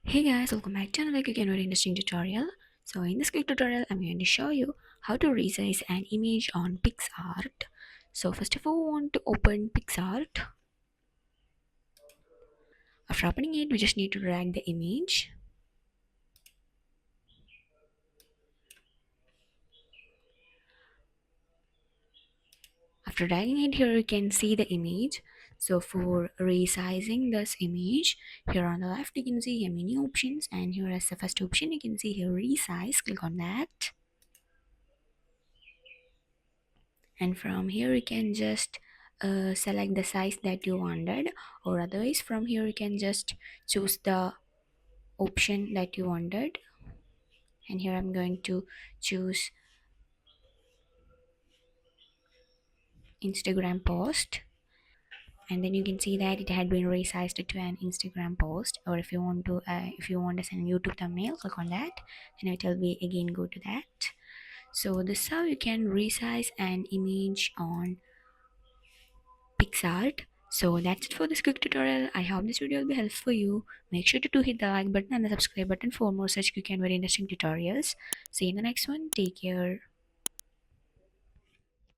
Hey guys, welcome back to another quick and very interesting tutorial. So in this quick tutorial, I'm going to show you how to resize an image on Picsart. So first of all, we want to open Picsart. After opening it, we just need to drag the image. After dragging it here, you can see the image. So for resizing this image, here on the left, you can see here many options, and here as the first option, you can see here resize. Click on that. And from here you can just select the size that you wanted, or otherwise from here you can just choose the option that you wanted. And here I'm going to choose Instagram post, and then you can see that it had been resized to an Instagram post. Or if you want to send YouTube thumbnail, click on that and it will be again go to that. So this is how you can resize an image on Picsart. So that's it for this quick tutorial. I hope this video will be helpful for you. Make sure to hit the like button and the subscribe button for more such quick and very interesting tutorials. See you in the next one. Take care.